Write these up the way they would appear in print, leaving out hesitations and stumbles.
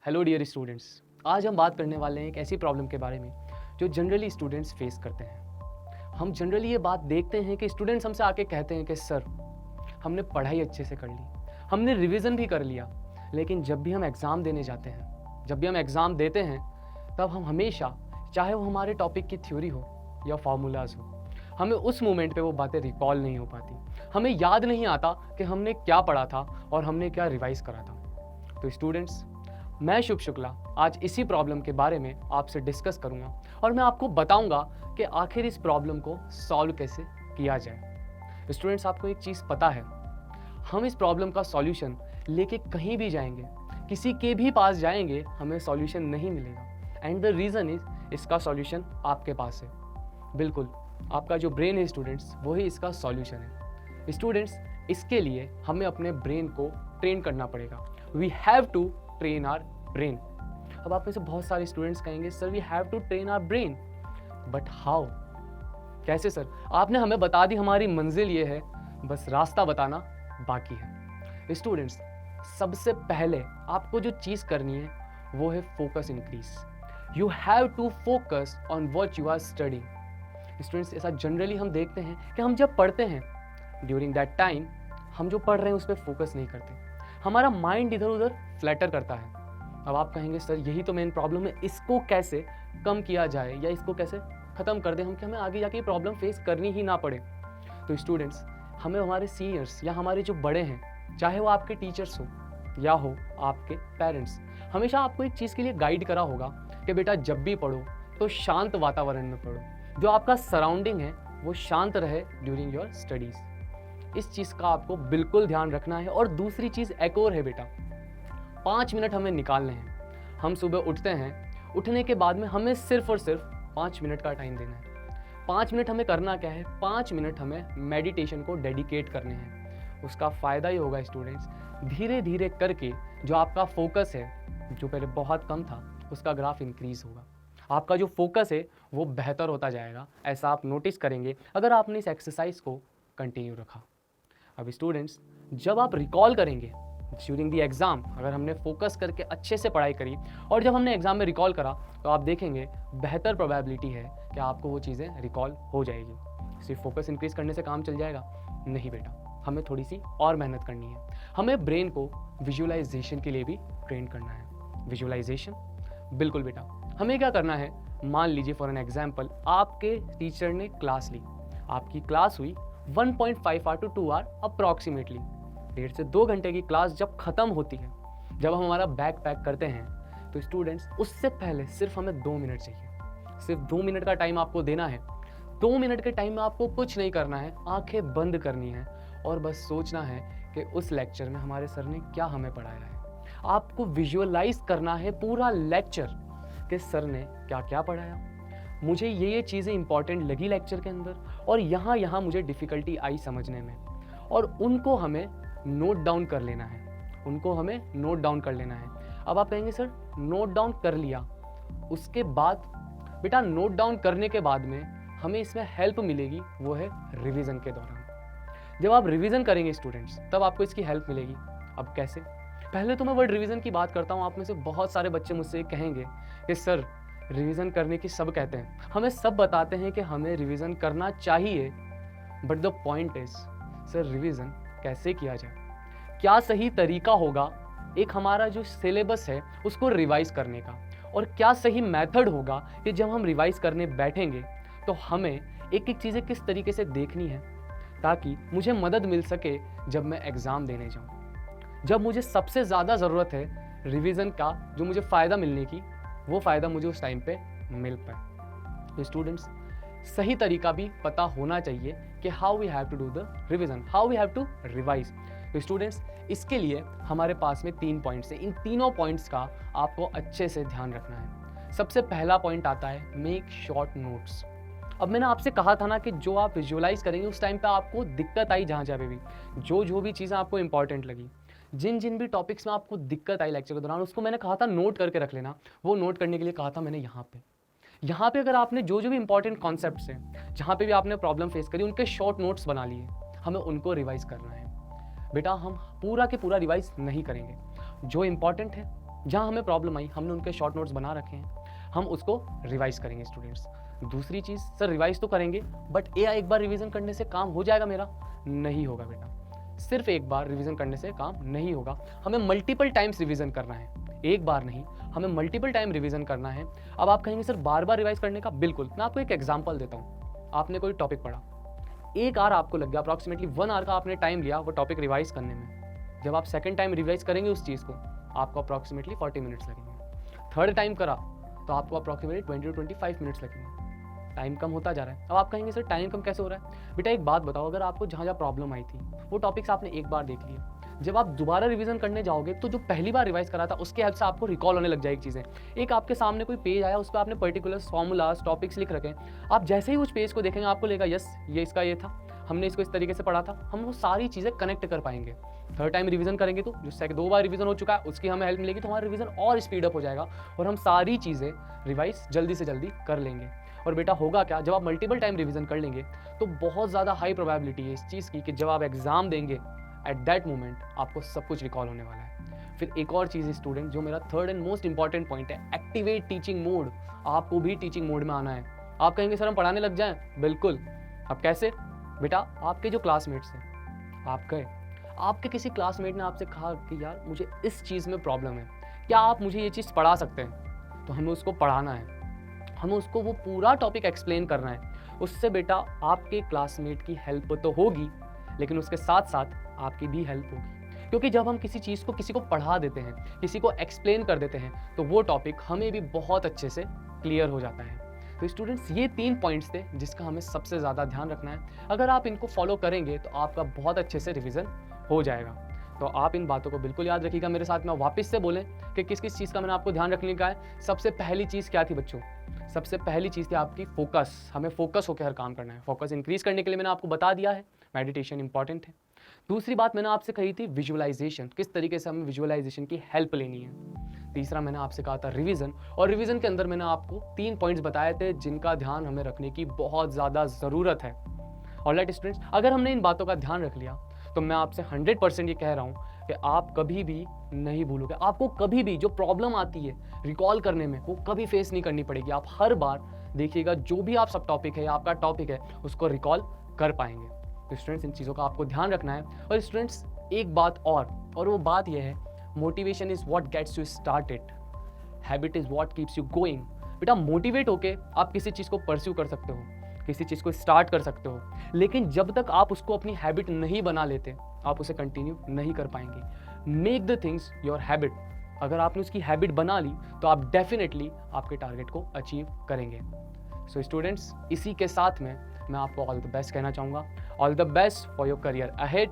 Hello dear students, आज हम बात करने वाले हैं एक ऐसी प्रॉब्लम के बारे में जो जनरली स्टूडेंट्स फेस करते हैं। हम जनरली ये बात देखते हैं कि स्टूडेंट्स हमसे आके कहते हैं कि सर हमने पढ़ाई अच्छे से कर ली, हमने रिवीजन भी कर लिया, लेकिन जब भी हम एग्ज़ाम देने जाते हैं, जब भी हम एग्ज़ाम देते हैं, तब हम हमेशा, चाहे वो हमारे टॉपिक की थ्योरी हो या फार्मूलाज हो, हमें उस मोमेंट पे वो बातें रिकॉल नहीं हो पाती। हमें याद नहीं आता कि हमने क्या पढ़ा था और हमने क्या रिवाइज करा था। तो स्टूडेंट्स, मैं शुभ शुक्ला आज इसी प्रॉब्लम के बारे में आपसे डिस्कस करूंगा और मैं आपको बताऊंगा कि आखिर इस प्रॉब्लम को सॉल्व कैसे किया जाए। स्टूडेंट्स, आपको एक चीज़ पता है, हम इस प्रॉब्लम का सॉल्यूशन लेके कहीं भी जाएंगे, किसी के भी पास जाएंगे, हमें सॉल्यूशन नहीं मिलेगा। एंड द रीज़न इज इसका सॉल्यूशन आपके पास है। बिल्कुल, आपका जो ब्रेन है स्टूडेंट्स, वही इसका सॉल्यूशन है। स्टूडेंट्स, इसके लिए हमें अपने ब्रेन को ट्रेन करना पड़ेगा। We have to train our brain. अब आप में से बहुत सारे स्टूडेंट्स कहेंगे sir we have to train our brain, but how, कैसे सर? आपने हमें बता दी हमारी मंजिल ये है, बस रास्ता बताना बाकी है। स्टूडेंट्स, सबसे पहले आपको जो चीज़ करनी है वो है focus increase. You have to focus on what you are studying. Students, ऐसा जनरली हम देखते हैं कि हम जब पढ़ते हैं, ड्यूरिंग दैट टाइम हम जो पढ़ रहे हैं उस पर फोकस नहीं करते, हमारा माइंड इधर उधर फ्लैटर करता है। अब आप कहेंगे सर यही तो मेन प्रॉब्लम है, इसको कैसे कम किया जाए या इसको कैसे ख़त्म कर दें हम कि हमें आगे जाके ये प्रॉब्लम फेस करनी ही ना पड़े। तो स्टूडेंट्स, हमें हमारे सीनियर्स या हमारे जो बड़े हैं, चाहे वो आपके टीचर्स हो या हो आपके पेरेंट्स, हमेशा आपको एक चीज़ के लिए गाइड करा होगा कि बेटा जब भी पढ़ो तो शांत वातावरण में पढ़ो, जो आपका सराउंडिंग है वो शांत रहे ड्यूरिंग योर स्टडीज़। इस चीज़ का आपको बिल्कुल ध्यान रखना है। और दूसरी चीज़ एक और है बेटा, 5 मिनट हमें निकालने हैं। हम सुबह उठते हैं, उठने के बाद में हमें सिर्फ और सिर्फ 5 मिनट का टाइम देना है। 5 मिनट हमें करना क्या है? 5 मिनट हमें मेडिटेशन को डेडिकेट करने हैं। उसका फ़ायदा ये होगा स्टूडेंट्स, धीरे धीरे करके जो आपका फोकस है, जो पहले बहुत कम था, उसका ग्राफ इंक्रीज़ होगा। आपका जो फोकस है वो बेहतर होता जाएगा। ऐसा आप नोटिस करेंगे अगर आपने इस एक्सरसाइज को कंटिन्यू रखा। अब स्टूडेंट्स, जब आप रिकॉल करेंगे ड्यूरिंग द एग्ज़ाम, अगर हमने फोकस करके अच्छे से पढ़ाई करी और जब हमने एग्ज़ाम में रिकॉल करा, तो आप देखेंगे बेहतर प्रोबेबिलिटी है कि आपको वो चीज़ें रिकॉल हो जाएगी। सिर्फ फोकस इंक्रीज करने से काम चल जाएगा? नहीं बेटा, हमें थोड़ी सी और मेहनत करनी है। हमें ब्रेन को विजुअलाइजेशन के लिए भी ट्रेन करना है। विजुअलाइजेशन, बिल्कुल बेटा, हमें क्या करना है? मान लीजिए फॉर एन एग्जाम्पल, आपके टीचर ने क्लास ली, आपकी क्लास हुई 1.5 आवर टू 2 आवर अप्रॉक्सीमेटली। 1.5 से 2 घंटे की क्लास जब ख़त्म होती है, जब हम हमारा बैग पैक करते हैं, तो स्टूडेंट्स उससे पहले सिर्फ हमें 2 मिनट चाहिए। सिर्फ 2 मिनट का टाइम आपको देना है। 2 मिनट के टाइम में आपको कुछ नहीं करना है, आंखें बंद करनी है और बस सोचना है कि उस लेक्चर में हमारे सर ने क्या हमें पढ़ाया है। आपको विजुअलाइज करना है पूरा लेक्चर कि सर ने क्या क्या पढ़ाया, मुझे ये चीज़ें इंपॉर्टेंट लगी लेक्चर के अंदर और यहाँ मुझे डिफ़िकल्टी आई समझने में, और उनको हमें नोट डाउन कर लेना है। उनको हमें नोट डाउन कर लेना है। अब आप कहेंगे सर नोट डाउन कर लिया, उसके बाद बेटा नोट डाउन करने के बाद में हमें इसमें हेल्प मिलेगी, वो है रिवीजन के दौरान। जब आप रिवीजन करेंगे स्टूडेंट्स, तब आपको इसकी हेल्प मिलेगी। अब कैसे? पहले तो मैं वर्ड रिवीजन की बात करता हूँ। आप में से बहुत सारे बच्चे मुझसे कहेंगे कि सर रिवीजन करने की सब कहते हैं, हमें सब बताते हैं कि हमें रिवीजन करना चाहिए, but the point is sir revision कैसे किया जाए? क्या सही तरीका होगा एक हमारा जो सिलेबस है उसको रिवाइज करने का, और क्या सही मेथड होगा कि जब हम रिवाइज करने बैठेंगे तो हमें एक एक चीज़ें किस तरीके से देखनी है ताकि मुझे मदद मिल सके जब मैं एग्ज़ाम देने जाऊँ। जब मुझे सबसे ज़्यादा ज़रूरत है रिवीजन का, जो मुझे फ़ायदा मिलने की, वो फ़ायदा मुझे उस टाइम पे मिल पाए। तो स्टूडेंट्स, सही तरीका भी पता होना चाहिए कि how we have to do the revision, how we have to revise. तो स्टूडेंट्स, इसके लिए हमारे पास में 3 पॉइंट्स हैं। इन तीनों पॉइंट्स का आपको अच्छे से ध्यान रखना है। सबसे पहला पॉइंट आता है मेक शॉर्ट नोट्स। अब मैंने आपसे कहा था ना कि जो आप विजुअलाइज करेंगे उस टाइम पे आपको दिक्कत आई, जहाँ भी जो भी चीज़ें आपको इंपॉर्टेंट लगी, जिन भी टॉपिक्स में आपको दिक्कत आई लेक्चर के दौरान, उसको मैंने कहा था नोट करके रख लेना। वो नोट करने के लिए कहा था मैंने यहाँ पे अगर आपने जो भी इंपॉर्टेंट कॉन्सेप्ट्स हैं, जहाँ पे भी आपने प्रॉब्लम फेस करी, उनके शॉर्ट नोट्स बना लिए, हमें उनको रिवाइज करना है। बेटा हम पूरा के पूरा रिवाइज नहीं करेंगे, जो इंपॉर्टेंट है जहाँ हमें प्रॉब्लम आई हमने उनके शॉर्ट नोट्स बना रखे हैं, हम उसको रिवाइज करेंगे स्टूडेंट्स। दूसरी चीज़, सर रिवाइज तो करेंगे बट एक बार रिवीजन करने से काम हो जाएगा मेरा? नहीं होगा बेटा, सिर्फ एक बार रिवीजन करने से काम नहीं होगा, हमें मल्टीपल टाइम्स रिवीजन करना है, एक बार नहीं, हमें मल्टीपल टाइम रिवीजन करना है। अब आप कहेंगे सर बार बार रिवाइज करने का, बिल्कुल, मैं आपको एक एग्जांपल देता हूँ। आपने कोई टॉपिक पढ़ा, 1 आवर आपको लग गया, अप्रॉक्सीमेटली 1 आवर का आपने टाइम लिया वो टॉपिक रिवाइज करने में। जब आप सेकंड टाइम रिवाइज करेंगे उस चीज़ को, आपको अप्रॉक्सीमेटली 40 मिनट्स लगेंगे। थर्ड टाइम करा तो आपको अप्रॉक्सीमेटली 20 to 25 मिनट्स लगेंगे। टाइम कम होता जा रहा है। अब आप कहेंगे सर टाइम कम कैसे हो रहा है? बेटा एक बात बताओ, अगर आपको जहाँ जहाँ प्रॉब्लम आई थी वो टॉपिक्स आपने एक बार देख लिए, जब आप दोबारा रिवीजन करने जाओगे तो जो पहली बार रिवाइज करा था उसके हेल्प से आपको रिकॉल होने लग जाएगी चीज़ें। एक आपके सामने कोई पेज आया, उस पर आपने पर्टिकुलर फॉर्मूलाज टॉपिक्स लिख रखे हैं, आप जैसे ही उस पेज को देखेंगे आपको लगेगा यस ये इसका ये था, हमने इसको इस तरीके से पढ़ा था, हम वो सारी चीज़ें कनेक्ट कर पाएंगे। थर्ड टाइम रिवीजन करेंगे तो जो 2 बार रिवीजन हो चुका है उसकी हमें हेल्प मिलेगी, तो हमारा रिवीजन और स्पीड अप हो जाएगा और हम सारी चीज़ें रिवाइज जल्दी से जल्दी कर लेंगे। और बेटा होगा क्या, जब आप मल्टीपल टाइम रिवीजन कर लेंगे तो बहुत ज़्यादा हाई प्रोबेबिलिटी है इस चीज़ की कि जब आप एग्जाम देंगे एट दैट मोमेंट आपको सब कुछ रिकॉल होने वाला है। फिर एक और चीज़ स्टूडेंट, जो मेरा third and most important point है, एक्टिवेट टीचिंग मोड। आपको भी टीचिंग मोड में आना है। आप कहेंगे सर हम पढ़ाने लग जाएं, बिल्कुल। अब कैसे? बेटा आपके जो क्लासमेट्स हैं, आप गए, आपके किसी क्लासमेट ने आपसे कहा कि यार मुझे इस चीज़ में प्रॉब्लम है, क्या आप मुझे ये चीज़ पढ़ा सकते हैं? तो हमें उसको पढ़ाना है, हमें उसको वो पूरा टॉपिक एक्सप्लेन करना है। उससे बेटा आपके क्लासमेट की हेल्प तो होगी, लेकिन उसके साथ साथ आपकी भी हेल्प होगी, क्योंकि जब हम किसी चीज़ को किसी को पढ़ा देते हैं, किसी को एक्सप्लेन कर देते हैं, तो वो टॉपिक हमें भी बहुत अच्छे से क्लियर हो जाता है। तो स्टूडेंट्स ये 3 पॉइंट्स थे जिसका हमें सबसे ज़्यादा ध्यान रखना है। अगर आप इनको फॉलो करेंगे तो आपका बहुत अच्छे से रिवीजन हो जाएगा। तो आप इन बातों को बिल्कुल याद रखिएगा। मेरे साथ में वापस से बोलें कि किस किस चीज़ का मैंने आपको ध्यान रखने का है। सबसे पहली चीज़ क्या थी बच्चों? सबसे पहली चीज़ थी आपकी फोकस। हमें फोकस होकर हर काम करना है। फोकस इंक्रीज करने के लिए मैंने आपको बता दिया है, मेडिटेशन इंपॉर्टेंट है। दूसरी बात मैंने आपसे कही थी विजुअलाइजेशन, किस तरीके से हमें विजुअलाइजेशन की हेल्प लेनी है। तीसरा मैंने आपसे कहा था रिवीजन, और रिवीजन के अंदर मैंने आपको 3 पॉइंट्स बताए थे जिनका ध्यान हमें रखने की बहुत ज़्यादा ज़रूरत है। ऑलराइट स्टूडेंट्स, अगर हमने इन बातों का ध्यान रख लिया तो मैं आपसे 100% ये कह रहा हूँ कि आप कभी भी नहीं भूलोगे। आपको कभी भी जो प्रॉब्लम आती है रिकॉल करने में, वो कभी फेस नहीं करनी पड़ेगी। आप हर बार देखिएगा जो भी आप सब टॉपिक है या आपका टॉपिक है उसको रिकॉल कर पाएंगे। तो स्टूडेंट्स इन चीज़ों का आपको ध्यान रखना है। और स्टूडेंट्स एक बात और वो बात यह है, motivation is what gets you started, habit is what keeps you going. बेटा मोटिवेट होके आप किसी चीज़ को परस्यू कर सकते हो, किसी चीज़ को स्टार्ट कर सकते हो, लेकिन जब तक आप उसको अपनी हैबिट नहीं बना लेते आप उसे कंटिन्यू नहीं कर पाएंगे। Make the things your habit. अगर आपने उसकी हैबिट बना ली तो आप डेफिनेटली आपके टारगेट को अचीव करेंगे। सो स्टूडेंट्स, इसी के साथ में मैं आपको ऑल द बेस्ट कहना चाहूँगा। All the best for your career ahead.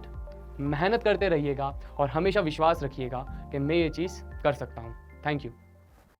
मेहनत करते रहिएगा और हमेशा विश्वास रखिएगा कि मैं ये चीज़ कर सकता हूँ। Thank you.